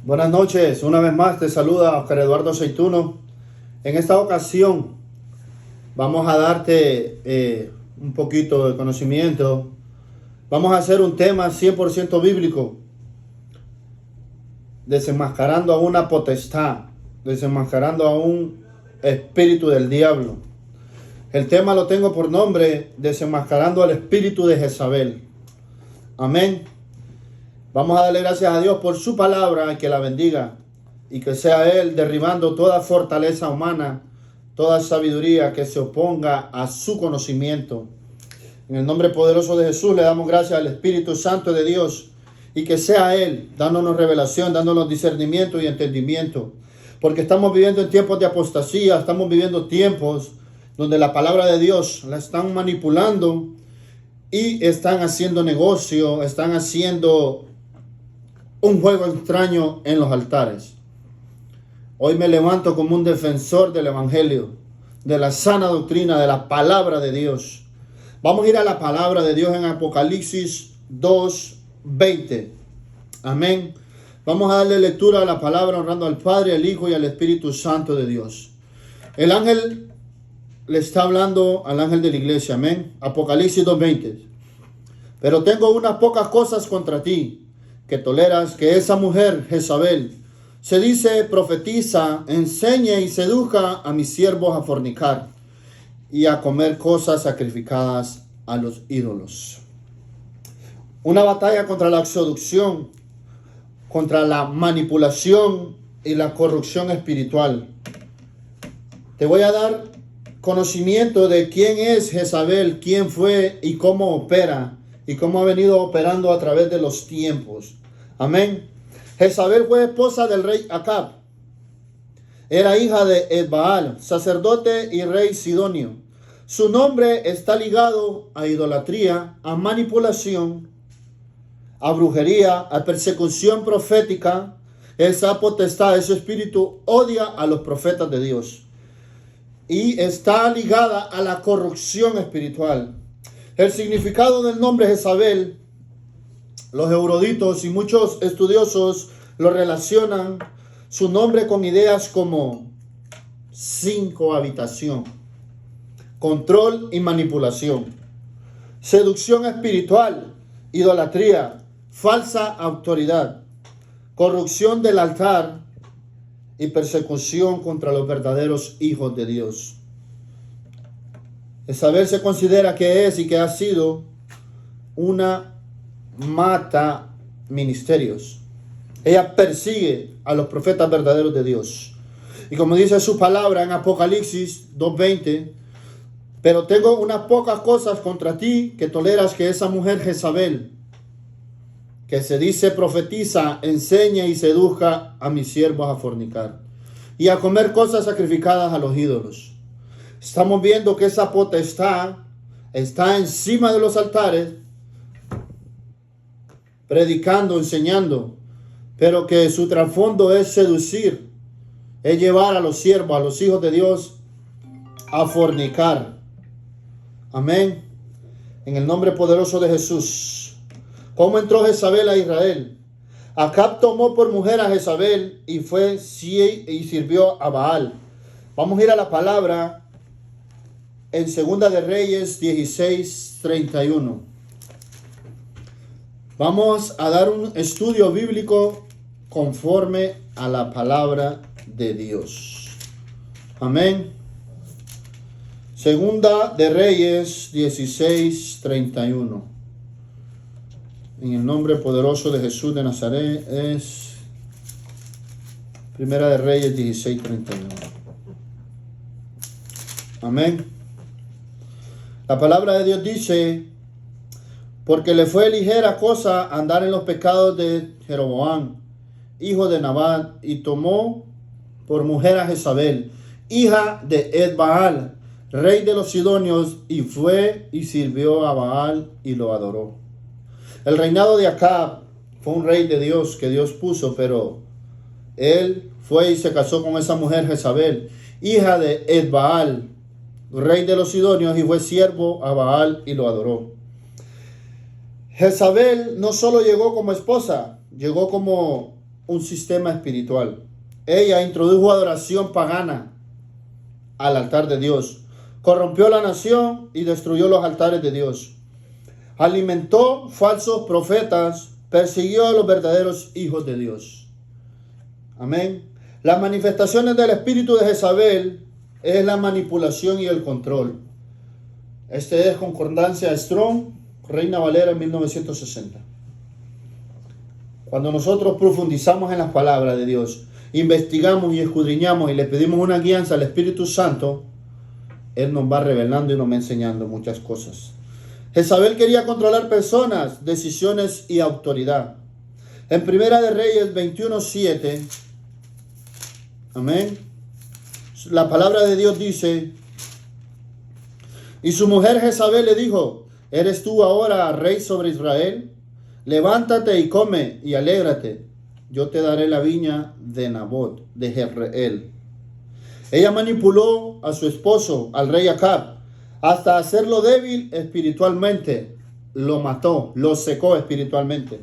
Buenas noches, una vez más te saluda Oscar Eduardo Aceituno. En esta ocasión vamos a darte un poquito de conocimiento. Vamos a hacer un tema 100% bíblico, desenmascarando a una potestad, desenmascarando a un espíritu del diablo. El tema lo tengo por nombre, desenmascarando al espíritu de Jezabel. Amén. Vamos a darle gracias a Dios por su palabra y que la bendiga y que sea Él derribando toda fortaleza humana, toda sabiduría que se oponga a su conocimiento. En el nombre poderoso de Jesús le damos gracias al Espíritu Santo de Dios y que sea Él dándonos revelación, dándonos discernimiento y entendimiento. Porque estamos viviendo en tiempos de apostasía, estamos viviendo tiempos donde la palabra de Dios la están manipulando y están haciendo negocio, están haciendo un juego extraño en los altares. Hoy me levanto como un defensor del evangelio, de la sana doctrina, de la palabra de Dios. Vamos a ir a la palabra de Dios en Apocalipsis 2:20. Amén. Vamos a darle lectura a la palabra honrando al Padre, al Hijo y al Espíritu Santo de Dios. El ángel le está hablando al ángel de la iglesia. Amén. Apocalipsis 2:20. Pero tengo unas pocas cosas contra ti, que toleras que esa mujer, Jezabel, se dice, profetiza, enseñe y seduzca a mis siervos a fornicar y a comer cosas sacrificadas a los ídolos. Una batalla contra la seducción, contra la manipulación y la corrupción espiritual. Te voy a dar conocimiento de quién es Jezabel, quién fue y cómo opera y cómo ha venido operando a través de los tiempos. Amén. Jezabel fue esposa del rey Acab. Era hija de Edbaal, sacerdote y rey sidonio. Su nombre está ligado a idolatría, a manipulación, a brujería, a persecución profética. Esa potestad, ese espíritu odia a los profetas de Dios. Y está ligada a la corrupción espiritual. El significado del nombre Jezabel, los eruditos y muchos estudiosos lo relacionan su nombre con ideas como sin cohabitación, control y manipulación, seducción espiritual, idolatría, falsa autoridad, corrupción del altar y persecución contra los verdaderos hijos de Dios. Jezabel se considera que es y que ha sido una mata ministerios. Ella persigue a los profetas verdaderos de Dios. Y como dice su palabra en Apocalipsis 2:20, pero tengo unas pocas cosas contra ti, que toleras que esa mujer Jezabel, que se dice profetiza, enseña y seduzca a mis siervos a fornicar y a comer cosas sacrificadas a los ídolos. Estamos viendo que esa potestad está encima de los altares, predicando, enseñando, pero que su trasfondo es seducir, es llevar a los siervos, a los hijos de Dios a fornicar. Amén. En el nombre poderoso de Jesús. ¿Cómo entró Jezabel a Israel? Acab tomó por mujer a Jezabel y fue y sirvió a Baal. Vamos a ir a la palabra en Segunda de Reyes 16:31. Vamos a dar un estudio bíblico conforme a la palabra de Dios. Amén. Segunda de Reyes 16:31. En el nombre poderoso de Jesús de Nazaret es Primera de Reyes 16:31. Amén. La palabra de Dios dice: porque le fue ligera cosa andar en los pecados de Jeroboam, hijo de Nabat, y tomó por mujer a Jezabel, hija de Edbaal, rey de los sidonios, y fue y sirvió a Baal y lo adoró. El reinado de Acab fue un rey de Dios que Dios puso, pero él fue y se casó con esa mujer Jezabel, hija de Edbaal, rey de los sidonios, y fue siervo a Baal y lo adoró. Jezabel no solo llegó como esposa, llegó como un sistema espiritual. Ella introdujo adoración pagana al altar de Dios. Corrompió la nación y destruyó los altares de Dios. Alimentó falsos profetas, persiguió a los verdaderos hijos de Dios. Amén. Las manifestaciones del espíritu de Jezabel es la manipulación y el control. Este es concordancia Strong, Reina Valera en 1960. Cuando nosotros profundizamos en las palabras de Dios, investigamos y escudriñamos y le pedimos una guianza al Espíritu Santo, Él nos va revelando y nos va enseñando muchas cosas. Jezabel quería controlar personas, decisiones y autoridad. En Primera de Reyes 21:7, amén, la palabra de Dios dice: y su mujer Jezabel le dijo: ¿eres tú ahora rey sobre Israel? Levántate y come y alégrate. Yo te daré la viña de Nabot, de Jezreel. Ella manipuló a su esposo, al rey Acab, hasta hacerlo débil espiritualmente. Lo mató, lo secó espiritualmente.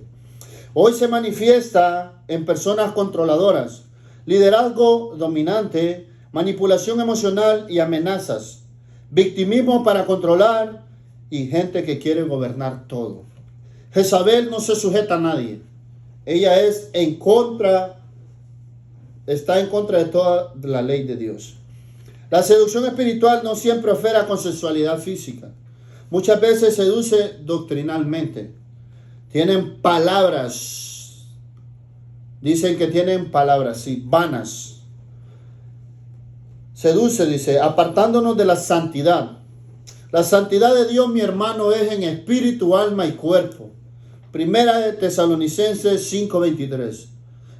Hoy se manifiesta en personas controladoras, liderazgo dominante, manipulación emocional y amenazas, victimismo para controlar y gente que quiere gobernar todo. Jezabel no se sujeta a nadie. Ella está en contra de toda la ley de Dios. La seducción espiritual no siempre opera con sensualidad física. Muchas veces seduce doctrinalmente. Tienen palabras. Dicen que tienen palabras, sí, vanas. Seduce, dice, apartándonos de la santidad. La santidad de Dios, mi hermano, es en espíritu, alma y cuerpo. Primera de Tesalonicenses 5:23.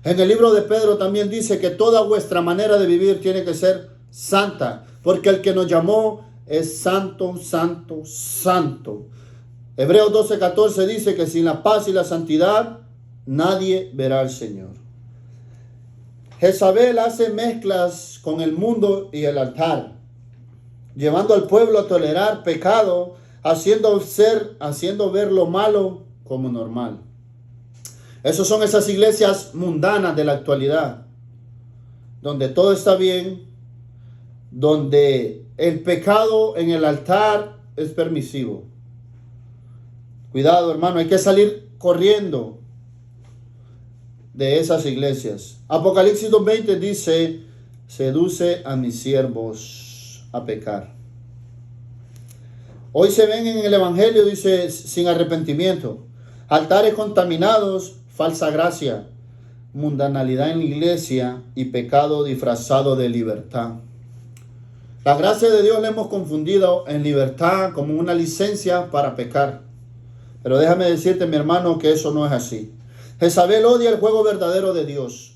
En el libro de Pedro también dice que toda vuestra manera de vivir tiene que ser santa, porque el que nos llamó es santo, santo, santo. Hebreos 12:14 dice que sin la paz y la santidad nadie verá al Señor. Jezabel hace mezclas con el mundo y el altar, llevando al pueblo a tolerar pecado, haciendo ver lo malo como normal. Esas son esas iglesias mundanas de la actualidad, donde todo está bien, donde el pecado en el altar es permisivo. Cuidado, hermano, hay que salir corriendo de esas iglesias. Apocalipsis 2:20 dice: seduce a mis siervos a pecar. Hoy se ven en el evangelio, dice, sin arrepentimiento, altares contaminados, falsa gracia, mundanalidad en la iglesia y pecado disfrazado de libertad. La gracia de Dios la hemos confundido en libertad como una licencia para pecar. Pero déjame decirte, mi hermano, que eso no es así. Jezabel odia el juego verdadero de Dios.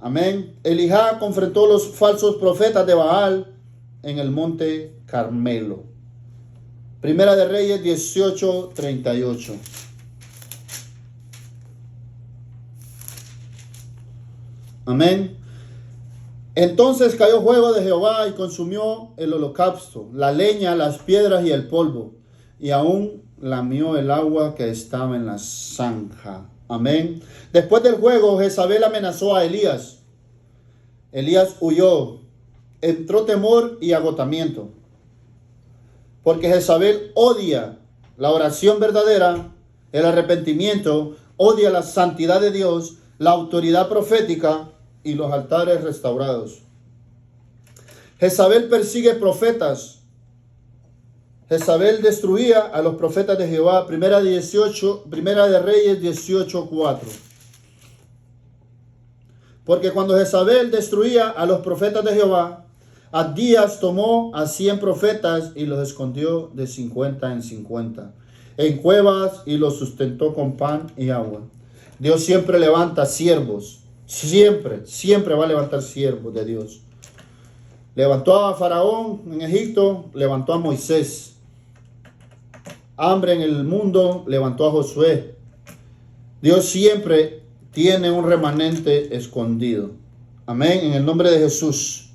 Amén. Elijah confrontó a los falsos profetas de Baal en el monte Carmelo. Primera de Reyes 18:38. Amén. Entonces cayó fuego de Jehová y consumió el holocausto, la leña, las piedras y el polvo, y aún lamió el agua que estaba en la zanja. Amén. Después del fuego, Jezabel amenazó a Elías. Elías huyó. Entró temor y agotamiento, porque Jezabel odia la oración verdadera, el arrepentimiento, odia la santidad de Dios, la autoridad profética y los altares restaurados. Jezabel persigue profetas. Jezabel destruía a los profetas de Jehová. Primera de Reyes 18:4. Porque cuando Jezabel destruía a los profetas de Jehová, Abdías tomó a 100 profetas y los escondió de 50 en 50 en cuevas y los sustentó con pan y agua. Dios siempre levanta siervos. Siempre va a levantar siervos de Dios. Levantó a Faraón en Egipto, levantó a Moisés. Hambre en el mundo, levantó a Josué. Dios siempre tiene un remanente escondido. Amén, en el nombre de Jesús.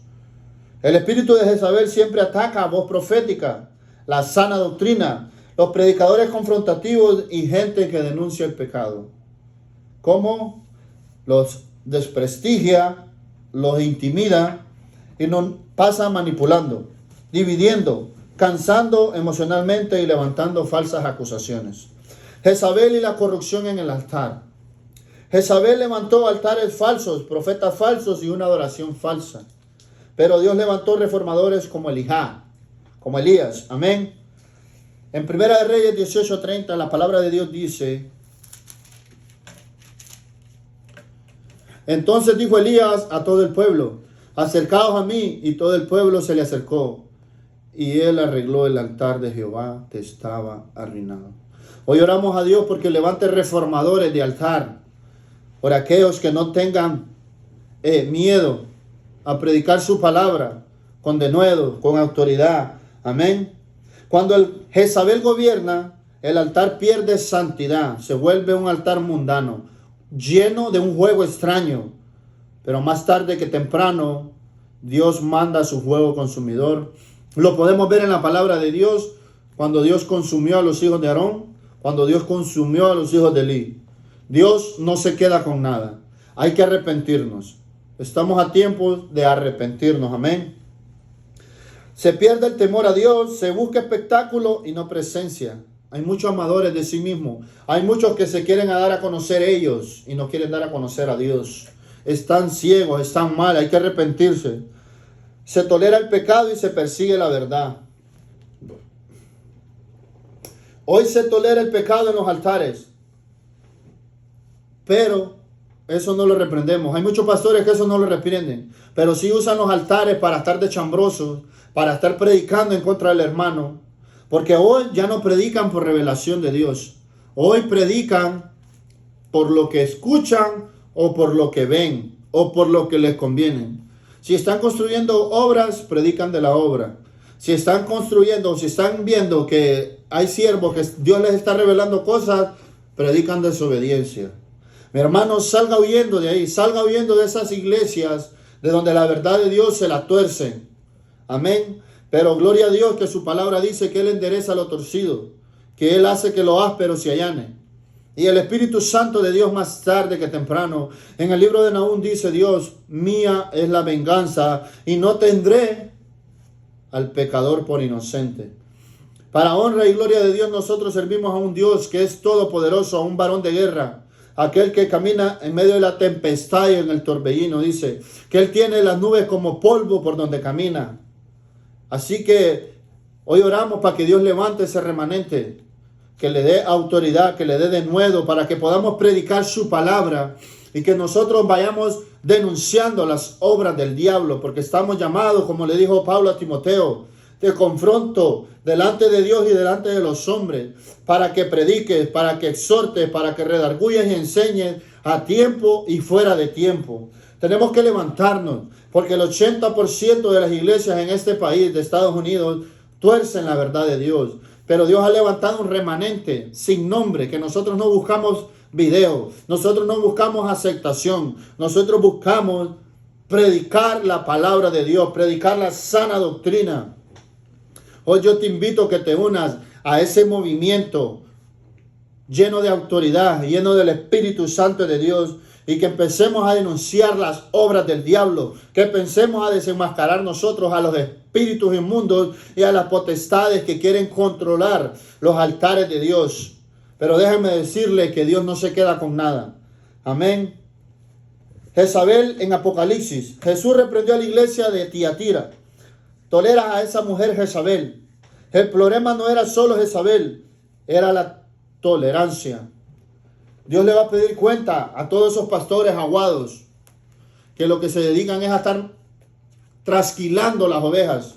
El espíritu de Jezabel siempre ataca a voz profética, la sana doctrina, los predicadores confrontativos y gente que denuncia el pecado. ¿Cómo? los desprestigia, los intimida y nos pasa manipulando, dividiendo, cansando emocionalmente y levantando falsas acusaciones. Jezabel y la corrupción en el altar. Jezabel levantó altares falsos, profetas falsos y una adoración falsa. Pero Dios levantó reformadores como como Elías. Amén. En Primera de Reyes 18:30 la palabra de Dios dice: entonces dijo Elías a todo el pueblo: acercaos a mí. Y todo el pueblo se le acercó. Y él arregló el altar de Jehová que estaba arruinado. Hoy oramos a Dios porque levante reformadores de altar. Por aquellos que no tengan miedo a predicar su palabra con denuedo, con autoridad. Amén. Cuando el Jezabel gobierna, el altar pierde santidad. Se vuelve un altar mundano, lleno de un juego extraño. Pero más tarde que temprano, Dios manda su fuego consumidor. Lo podemos ver en la palabra de Dios, cuando Dios consumió a los hijos de Aarón, cuando Dios consumió a los hijos de Elí. Dios no se queda con nada. Hay que arrepentirnos. Estamos a tiempo de arrepentirnos. Amén. Se pierde el temor a Dios, se busca espectáculo y no presencia. Hay muchos amadores de sí mismos. Hay muchos que se quieren dar a conocer ellos y no quieren dar a conocer a Dios. Están ciegos, están mal, hay que arrepentirse. Se tolera el pecado y se persigue la verdad. Hoy se tolera el pecado en los altares, pero eso no lo reprendemos. Hay muchos pastores que eso no lo reprenden, pero sí usan los altares para estar de chambrosos, para estar predicando en contra del hermano, porque hoy ya no predican por revelación de Dios. Hoy predican por lo que escuchan o por lo que ven o por lo que les conviene. Si están construyendo obras, predican de la obra. Si están construyendo, si están viendo que hay siervos que Dios les está revelando cosas, predican desobediencia. Mi hermano, salga huyendo de ahí, salga huyendo de esas iglesias de donde la verdad de Dios se la tuercen. Amén. Pero gloria a Dios que su palabra dice que Él endereza lo torcido, que Él hace que lo áspero se allane. Y el Espíritu Santo de Dios más tarde que temprano, en el libro de Nahum dice Dios: mía es la venganza y no tendré al pecador por inocente. Para honra y gloria de Dios nosotros servimos a un Dios que es todopoderoso, a un varón de guerra, aquel que camina en medio de la tempestad y en el torbellino. Dice que Él tiene las nubes como polvo por donde camina. Así que hoy oramos para que Dios levante ese remanente, que le dé autoridad, que le dé denuedo, para que podamos predicar su palabra y que nosotros vayamos denunciando las obras del diablo, porque estamos llamados, como le dijo Pablo a Timoteo, de confronto delante de Dios y delante de los hombres, para que prediques, para que exhortes, para que redarguyes y enseñes a tiempo y fuera de tiempo. Tenemos que levantarnos, porque el 80% de las iglesias en este país de Estados Unidos tuercen la verdad de Dios. Pero Dios ha levantado un remanente sin nombre, que nosotros no buscamos video, nosotros no buscamos aceptación, nosotros buscamos predicar la palabra de Dios, predicar la sana doctrina. Hoy yo te invito a que te unas a ese movimiento lleno de autoridad, lleno del Espíritu Santo de Dios, y que empecemos a denunciar las obras del diablo, que empecemos a desenmascarar nosotros a los espíritus inmundos y a las potestades que quieren controlar los altares de Dios. Pero déjenme decirle que Dios no se queda con nada. Amén. Jezabel en Apocalipsis. Jesús reprendió a la iglesia de Tiatira. Tolera a esa mujer Jezabel. El problema no era solo Jezabel, era la tolerancia. Dios le va a pedir cuenta a todos esos pastores aguados que lo que se dedican es a estar trasquilando las ovejas,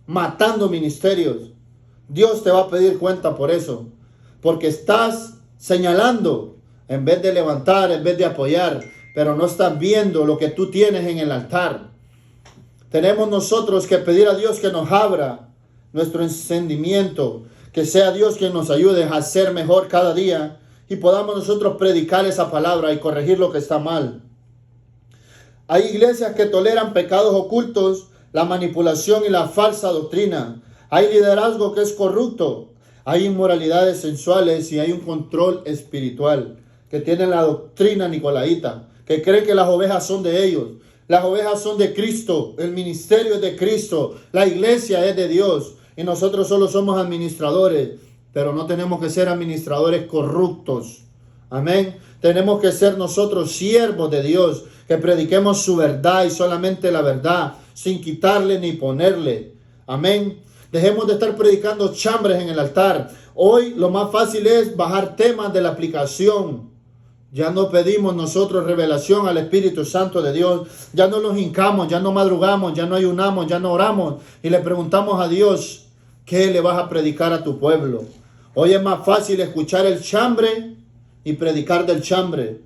matando ministerios. Dios te va a pedir cuenta por eso, porque estás señalando en vez de levantar, en vez de apoyar, pero no estás viendo lo que tú tienes en el altar. Tenemos nosotros que pedir a Dios que nos abra nuestro encendimiento, que sea Dios quien nos ayude a ser mejor cada día y podamos nosotros predicar esa palabra y corregir lo que está mal. Hay iglesias que toleran pecados ocultos, la manipulación y la falsa doctrina. Hay liderazgo que es corrupto. Hay inmoralidades sensuales y hay un control espiritual que tiene la doctrina nicolaíta, que creen que las ovejas son de ellos. Las ovejas son de Cristo, el ministerio es de Cristo, la iglesia es de Dios y nosotros solo somos administradores, pero no tenemos que ser administradores corruptos. Amén. Tenemos que ser nosotros siervos de Dios, que prediquemos su verdad y solamente la verdad, sin quitarle ni ponerle. Amén. Dejemos de estar predicando chambres en el altar. Hoy lo más fácil es bajar temas de la aplicación. Ya no pedimos nosotros revelación al Espíritu Santo de Dios. Ya no nos hincamos, ya no madrugamos, ya no ayunamos, ya no oramos. Y le preguntamos a Dios, ¿qué le vas a predicar a tu pueblo? Hoy es más fácil escuchar el chambre y predicar del chambre.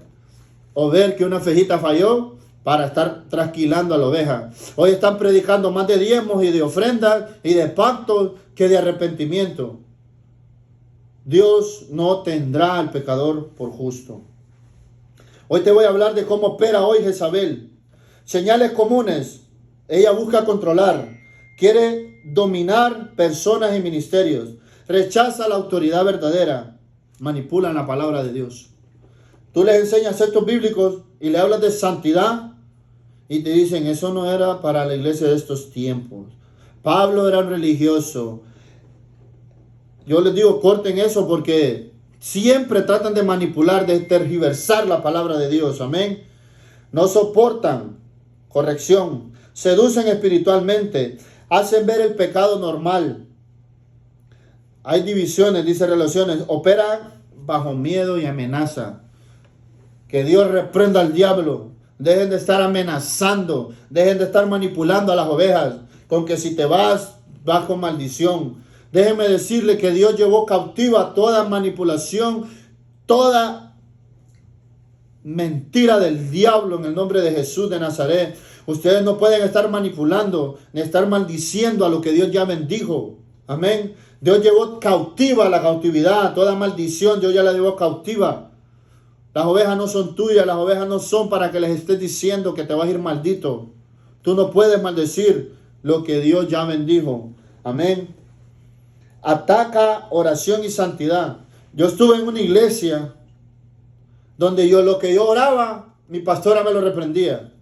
O ver que una fejita falló para estar trasquilando a la oveja. Hoy están predicando más de diezmos y de ofrendas y de pactos que de arrepentimiento. Dios no tendrá al pecador por justo. Hoy te voy a hablar de cómo opera hoy Jezabel. Señales comunes. Ella busca controlar. Quiere dominar personas y ministerios. Rechaza la autoridad verdadera. Manipulan la palabra de Dios. Tú les enseñas textos bíblicos y le hablas de santidad y te dicen, eso no era para la iglesia de estos tiempos. Pablo era un religioso. Yo les digo, corten eso porque siempre tratan de manipular, de tergiversar la palabra de Dios. Amén. No soportan corrección. Seducen espiritualmente. Hacen ver el pecado normal. Hay divisiones, dice relaciones. Operan bajo miedo y amenaza. Que Dios reprenda al diablo. Dejen de estar amenazando. Dejen de estar manipulando a las ovejas. Con que si te vas, vas con maldición. Déjenme decirle que Dios llevó cautiva toda manipulación, toda mentira del diablo en el nombre de Jesús de Nazaret. Ustedes no pueden estar manipulando ni estar maldiciendo a lo que Dios ya bendijo. Amén. Dios llevó cautiva la cautividad, toda maldición Dios ya la llevó cautiva. Las ovejas no son tuyas, las ovejas no son para que les estés diciendo que te vas a ir maldito. Tú no puedes maldecir lo que Dios ya bendijo. Amén. Ataca oración y santidad. Yo estuve en una iglesia donde lo que yo oraba, mi pastora me lo reprendía.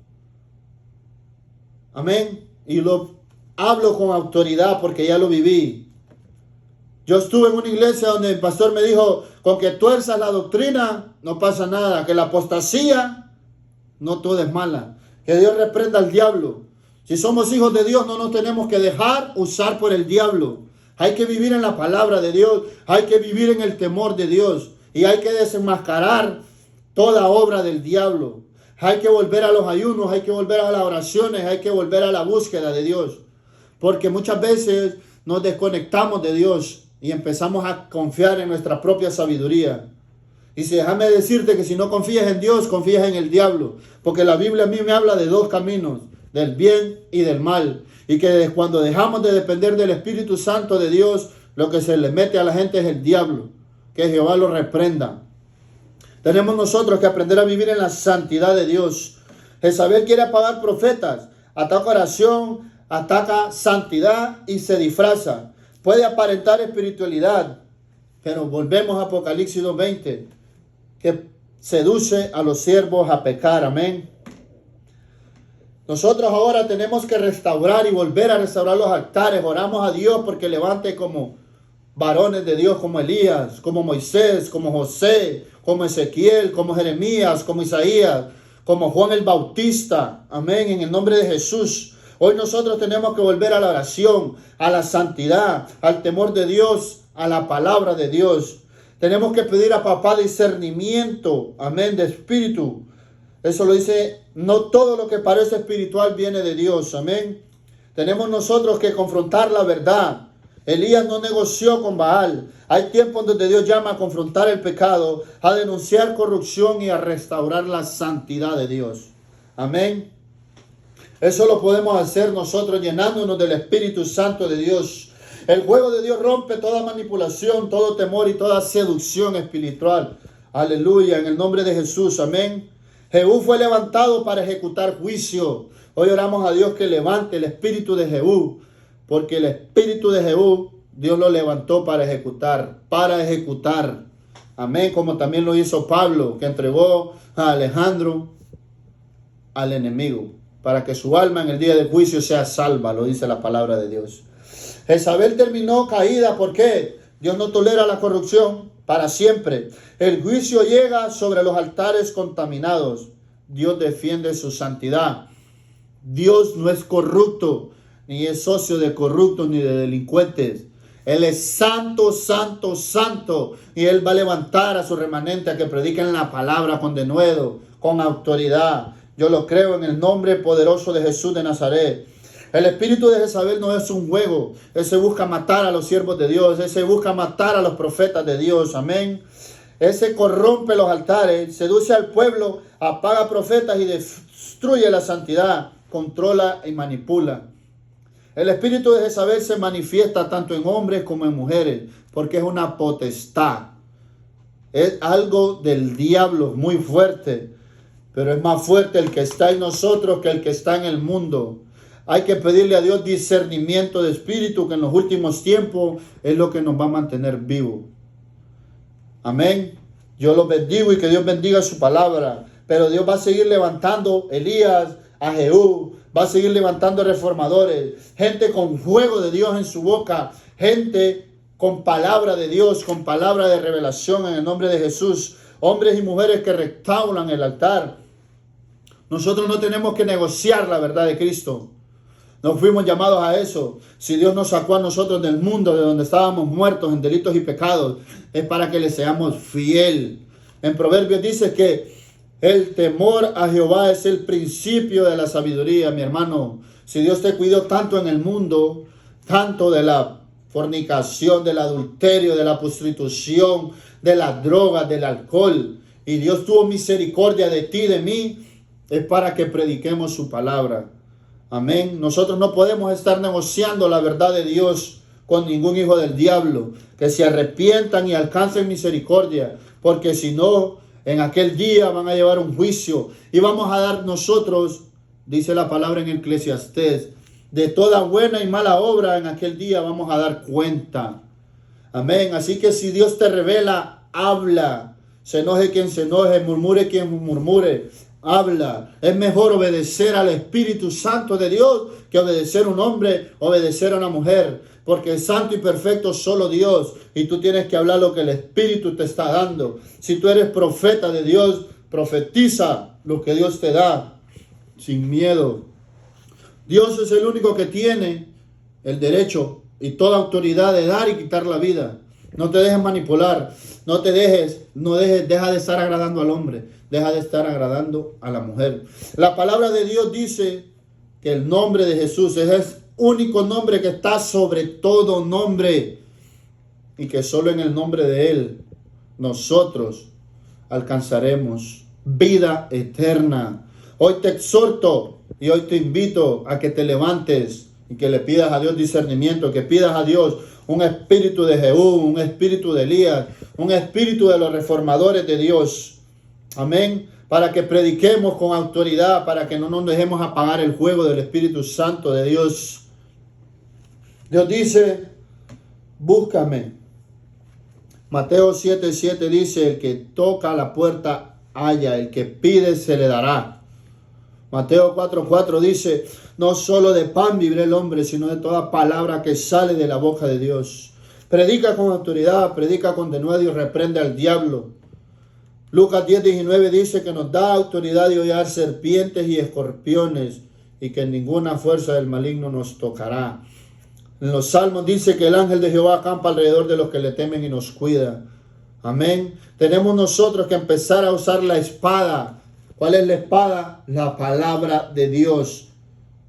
Amén. Y lo hablo con autoridad porque ya lo viví. Yo estuve en una iglesia donde el pastor me dijo, con que tuerzas la doctrina, no pasa nada. Que la apostasía, no todo es mala. Que Dios reprenda al diablo. Si somos hijos de Dios, no nos tenemos que dejar usar por el diablo. Hay que vivir en la palabra de Dios. Hay que vivir en el temor de Dios. Y hay que desenmascarar toda obra del diablo. Hay que volver a los ayunos. Hay que volver a las oraciones. Hay que volver a la búsqueda de Dios. Porque muchas veces nos desconectamos de Dios y empezamos a confiar en nuestra propia sabiduría. Y déjame decirte que si no confías en Dios, confías en el diablo. Porque la Biblia a mí me habla de dos caminos, del bien y del mal. Y que cuando dejamos de depender del Espíritu Santo de Dios, lo que se le mete a la gente es el diablo. Que Jehová lo reprenda. Tenemos nosotros que aprender a vivir en la santidad de Dios. Jezabel quiere apagar profetas. Ataca oración, ataca santidad y se disfraza. Puede aparentar espiritualidad. Pero volvemos a Apocalipsis 2:20. Que seduce a los siervos a pecar. Amén. Nosotros ahora tenemos que restaurar y volver a restaurar los altares. Oramos a Dios porque levante como varones de Dios, como Elías, como Moisés, como José, como Ezequiel, como Jeremías, como Isaías, como Juan el Bautista. Amén, en el nombre de Jesús. Hoy nosotros tenemos que volver a la oración, a la santidad, al temor de Dios, a la palabra de Dios. Tenemos que pedir a papá discernimiento, amén, de espíritu. Eso lo dice, no todo lo que parece espiritual viene de Dios, amén. Tenemos nosotros que confrontar la verdad. Elías no negoció con Baal. Hay tiempos donde Dios llama a confrontar el pecado, a denunciar corrupción y a restaurar la santidad de Dios. Amén. Eso lo podemos hacer nosotros llenándonos del Espíritu Santo de Dios. El fuego de Dios rompe toda manipulación, todo temor y toda seducción espiritual. Aleluya, en el nombre de Jesús, amén. Jehú fue levantado para ejecutar juicio. Hoy oramos a Dios que levante el espíritu de Jehú, porque el espíritu de Jehú, Dios lo levantó para ejecutar. Amén, como también lo hizo Pablo, que entregó a Alejandro al enemigo, para que su alma en el día del juicio sea salva, lo dice la palabra de Dios. Jezabel terminó caída, ¿por qué? Dios no tolera la corrupción para siempre. El juicio llega sobre los altares contaminados. Dios defiende su santidad. Dios no es corrupto, ni es socio de corruptos ni de delincuentes. Él es santo, santo, santo. Y Él va a levantar a su remanente a que prediquen la palabra con denuedo, con autoridad. Yo lo creo en el nombre poderoso de Jesús de Nazaret. El espíritu de Jezabel no es un juego. Ese busca matar a los siervos de Dios. Ese busca matar a los profetas de Dios. Amén. Ese corrompe los altares, seduce al pueblo, apaga profetas y destruye la santidad. Controla y manipula. El espíritu de Jezabel se manifiesta tanto en hombres como en mujeres, porque es una potestad. Es algo del diablo muy fuerte, pero es más fuerte el que está en nosotros que el que está en el mundo. Hay que pedirle a Dios discernimiento de espíritu, que en los últimos tiempos es lo que nos va a mantener vivos. Amén. Yo los bendigo y que Dios bendiga su palabra. Pero Dios va a seguir levantando Elías, a Jehú, va a seguir levantando reformadores, gente con fuego de Dios en su boca, gente con palabra de Dios, con palabra de revelación en el nombre de Jesús, hombres y mujeres que restauran el altar. Nosotros no tenemos que negociar la verdad de Cristo. No fuimos llamados a eso. Si Dios nos sacó a nosotros del mundo, de donde estábamos muertos en delitos y pecados, es para que le seamos fiel. En Proverbios dice que el temor a Jehová es el principio de la sabiduría, mi hermano. Si Dios te cuidó tanto en el mundo, tanto de la fornicación, del adulterio, de la prostitución, de las drogas, del alcohol, y Dios tuvo misericordia de ti, de mí, es para que prediquemos su palabra. Amén. Nosotros no podemos estar negociando la verdad de Dios con ningún hijo del diablo. Que se arrepientan y alcancen misericordia, porque si no, en aquel día van a llevar un juicio y vamos a dar nosotros, dice la palabra en Eclesiastés, de toda buena y mala obra en aquel día vamos a dar cuenta. Amén. Así que si Dios te revela, habla. Se enoje quien se enoje, murmure quien murmure. Habla. Es mejor obedecer al Espíritu Santo de Dios que obedecer a un hombre, obedecer a una mujer. Porque es santo y perfecto solo Dios. Y tú tienes que hablar lo que el Espíritu te está dando. Si tú eres profeta de Dios, profetiza lo que Dios te da. Sin miedo. Dios es el único que tiene el derecho y toda autoridad de dar y quitar la vida. No te dejes manipular. Deja de estar agradando al hombre. Deja de estar agradando a la mujer. La palabra de Dios dice que el nombre de Jesús es el único nombre que está sobre todo nombre. Y que solo en el nombre de Él nosotros alcanzaremos vida eterna. Hoy te exhorto y hoy te invito a que te levantes y que le pidas a Dios discernimiento, que pidas a Dios un espíritu de Jehú, un espíritu de Elías, un espíritu de los reformadores de Dios. Amén. Para que prediquemos con autoridad, para que no nos dejemos apagar el fuego del Espíritu Santo de Dios. Dios dice, búscame. Mateo 7:7 dice, el que toca la puerta halla, el que pide se le dará. Mateo 4:4 dice, no solo de pan vivirá el hombre, sino de toda palabra que sale de la boca de Dios. Predica con autoridad, predica con denuedo y reprende al diablo. Lucas 10:19 dice que nos da autoridad de hollar serpientes y escorpiones y que ninguna fuerza del maligno nos tocará. En los Salmos dice que el ángel de Jehová acampa alrededor de los que le temen y nos cuida. Amén. Tenemos nosotros que empezar a usar la espada. ¿Cuál es la espada? La palabra de Dios,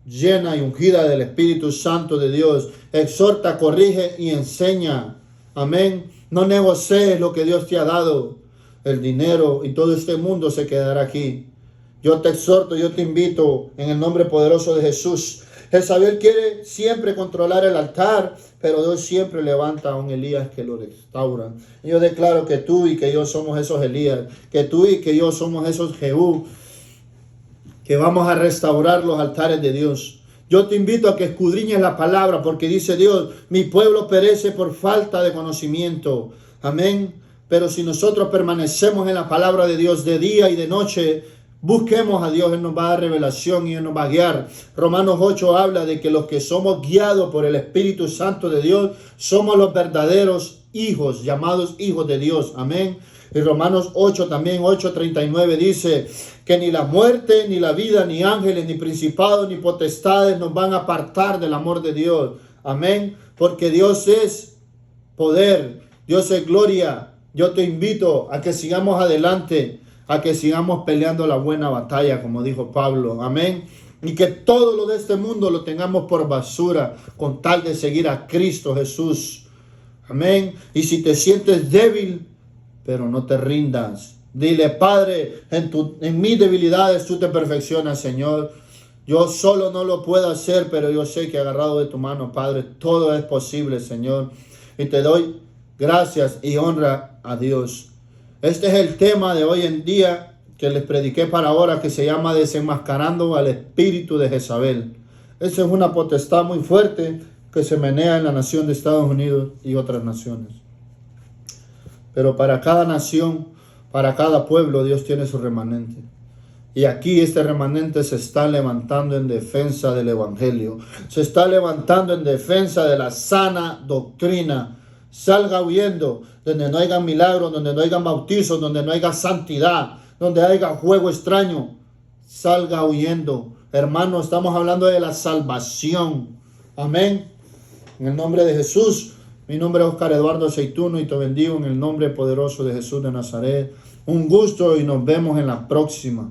llena y ungida del Espíritu Santo de Dios. Exhorta, corrige y enseña. Amén. No negocies lo que Dios te ha dado. El dinero y todo este mundo se quedará aquí. Yo te exhorto, yo te invito en el nombre poderoso de Jesús. Jezabel quiere siempre controlar el altar, pero Dios siempre levanta a un Elías que lo restaura. Y yo declaro que tú y que yo somos esos Elías, que tú y que yo somos esos Jehú, que vamos a restaurar los altares de Dios. Yo te invito a que escudriñes la palabra, porque dice Dios, mi pueblo perece por falta de conocimiento. Amén. Pero si nosotros permanecemos en la palabra de Dios de día y de noche, Busquemos a Dios, Él nos va a dar revelación y Él nos va a guiar. Romanos 8 habla de que los que somos guiados por el Espíritu Santo de Dios, somos los verdaderos hijos, llamados hijos de Dios. Amén. Y Romanos 8 también, 8:39 dice que ni la muerte, ni la vida, ni ángeles, ni principados, ni potestades nos van a apartar del amor de Dios. Amén. Porque Dios es poder, Dios es gloria. Yo te invito a que sigamos adelante, a que sigamos peleando la buena batalla, como dijo Pablo. Amén. Y que todo lo de este mundo lo tengamos por basura con tal de seguir a Cristo Jesús. Amén. Y si te sientes débil, pero no te rindas. Dile, Padre, en mis debilidades tú te perfeccionas, Señor. Yo solo no lo puedo hacer, pero yo sé que agarrado de tu mano, Padre, todo es posible, Señor. Y te doy gracias y honra a Dios. Este es el tema de hoy en día que les prediqué para ahora, que se llama desenmascarando al espíritu de Jezabel. Esa es una potestad muy fuerte que se menea en la nación de Estados Unidos y otras naciones. Pero para cada nación, para cada pueblo, Dios tiene su remanente. Y aquí este remanente se está levantando en defensa del evangelio. Se está levantando en defensa de la sana doctrina. Salga huyendo donde no haya milagros, donde no haya bautizos, donde no haya santidad, donde haya juego extraño. Salga huyendo. Hermano, estamos hablando de la salvación. Amén. En el nombre de Jesús. Mi nombre es Oscar Eduardo Aceituno y te bendigo en el nombre poderoso de Jesús de Nazaret. Un gusto y nos vemos en la próxima.